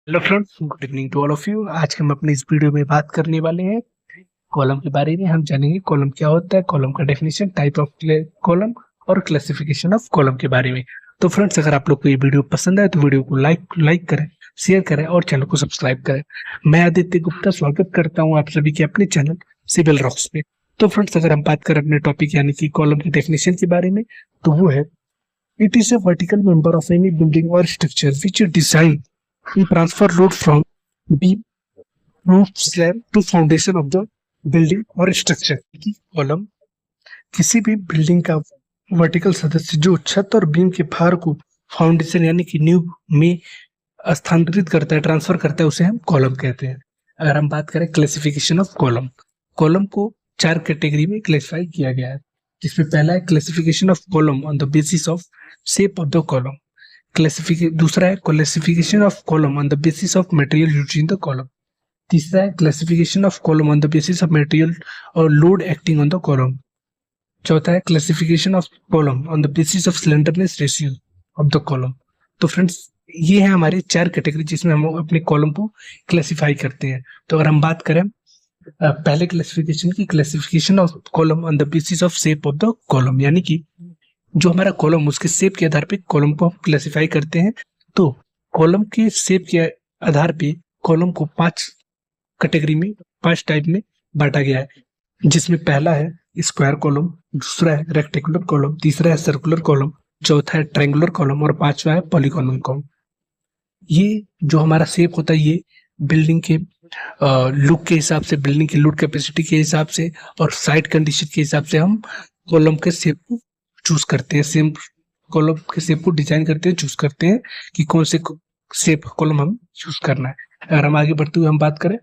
Hello friends, good evening to all of you. आज हम अपने इस वीडियो में बात करने वाले हैं कॉलम के बारे में। हम जानेंगे कॉलम क्या होता है, कॉलम का डेफिनेशन, टाइप ऑफ कॉलम और क्लासिफिकेशन ऑफ कॉलम के बारे में। तो फ्रेंड्स, अगर आप लोग को ये वीडियो पसंद आए तो वीडियो को लाइक करें, शेयर करें और चैनल को सब्सक्राइब करें। मैं आदित्य गुप्ता स्वागत करता हूँ आप सभी के अपने चैनल सिविल रॉक्स पे। तो फ्रेंड्स, अगर हम बात करें अपने टॉपिक यानी कि कॉलम की डेफिनेशन के बारे में, तो वो है it is a vertical member of any building or structure which is designed to transfer load from beam, roof, slab to foundation of the building or structure। Column किसी भी बिल्डिंग का वर्टिकल सदस्य जो छत और बीम के भार को फाउंडेशन यानी कि नींव में स्थानांतरित करता है, ट्रांसफर करता है, उसे हम कॉलम कहते हैं। अगर हम बात करें क्लासिफिकेशन ऑफ कॉलम, कॉलम को 4 कैटेगरी में क्लासिफाई किया गया है, जिसमें पहला है classification of column on the basis of shape of the column. दूसरा है classification of column on the basis of material used in the column. तीसरा है classification of column on the basis of material और load acting on the column. चौथा है classification of column on the basis of slenderness ratio of the column. तो friends, ये है हमारे 4 category जिसमें हम अपने कॉलम को क्लासिफाई करते हैं। तो अगर हम बात करें पहले क्लासिफिकेशन की, classification of column on the basis of shape of the column, यानी कि जो हमारा कॉलम उसके शेप के आधार पे कॉलम को हम क्लासिफाई करते हैं। तो कॉलम के शेप के आधार पे कॉलम को 5 कैटेगरी में, 5 टाइप में बांटा गया है, जिसमें पहला है स्क्वायर कॉलम, दूसरा है रेक्टेंगुलर कॉलम, तीसरा है सर्कुलर कॉलम, चौथा है ट्रायंगुलर कॉलम और पांचवा है पॉलीगोनल कॉलम। ये जो हमारा शेप होता है ये बिल्डिंग के लुक के हिसाब से, बिल्डिंग की लोड कैपेसिटी के हिसाब से और साइट कंडीशन के हिसाब से हम कॉलम के शेप को चूज करते हैं, सेम कॉलम के शेप को डिजाइन करते हैं, चूज करते हैं कि कौन से शेप कॉलम हम चूज करना है। अगर हम आगे बढ़ते हुए हम बात करें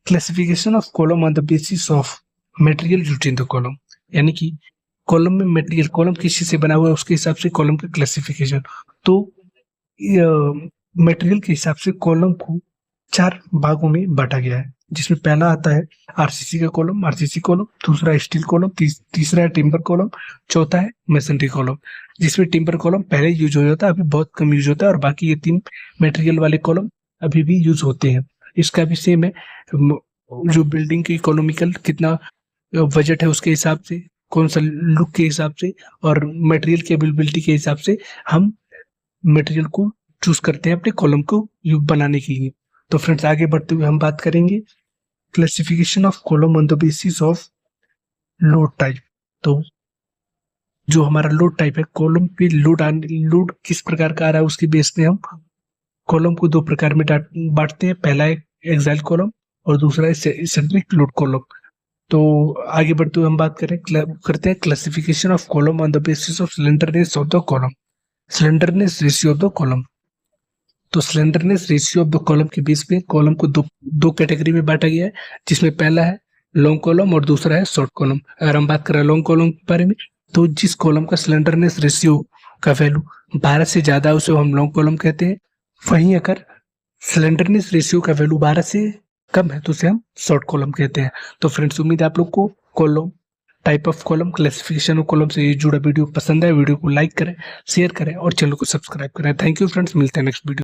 classification of column on the basis of material used in the column, यानी कि कॉलम में मटेरियल, कॉलम किस चीज से बना हुआ है उसके हिसाब से कॉलम का क्लासिफिकेशन। तो मटेरियल के हिसाब से कॉलम को 4 भागों में बांटा गया है, जिसमें पहला आता है आरसीसी का कॉलम, आरसीसी कॉलम, दूसरा स्टील कॉलम, तीसरा है टिम्बर कॉलम, चौथा है मेसनरी कॉलम। जिसमें टिम्बर कॉलम पहले यूज हो जाता है, अभी बहुत कम यूज होता है, और बाकी ये 3 मटेरियल वाले कॉलम अभी भी यूज होते हैं। इसका भी सेम है, जो बिल्डिंग की इकोनॉमिकल कितना बजट है उसके हिसाब से, कौन सा लुक के हिसाब से और मटेरियल की अवेलेबिलिटी के हिसाब से हम मटेरियल को चूज करते हैं अपने कॉलम को बनाने के लिए। तो फ्रेंड्स, आगे बढ़ते हुए हम बात करेंगे classification of column on the basis of load type. तो जो हमारा लोड टाइप है, कॉलम पे लोड किस प्रकार का आ रहा है उसके बेस पे हम कॉलम को 2 प्रकार में बांटते हैं। पहला है एक्साइल कॉलम और दूसरा है सेंट्रिक लोड कॉलम। तो आगे बढ़ते हुए हम बात करते हैं classification of column on the basis of slenderness of the column, slenderness ratio of the column. तो slenderness ratio of the column के बेस पे कॉलम को दो कैटेगरी में बांटा गया है, जिसमें पहला है लॉन्ग कॉलम और दूसरा है शॉर्ट कॉलम। अगर हम बात करें लॉन्ग कॉलम के बारे में, तो जिस कॉलम का स्लेंडरनेस रेशियो का वैल्यू 12 से ज्यादा है उसे हम लॉन्ग कॉलम कहते हैं। वहीं अगर स्लेंडरनेस रेशियो का वैल्यू 12 से कम है तो उसे हम शॉर्ट कॉलम कहते हैं। तो फ्रेंड्स, उम्मीद है आप लोग को column, type of column, classification of column से ये जुड़ा वीडियो पसंद है। वीडियो को लाइक करें, शेयर करें और चैनल को सब्सक्राइब करें। थैंक यू फ्रेंड्स, मिलते हैं नेक्स्ट वीडियो।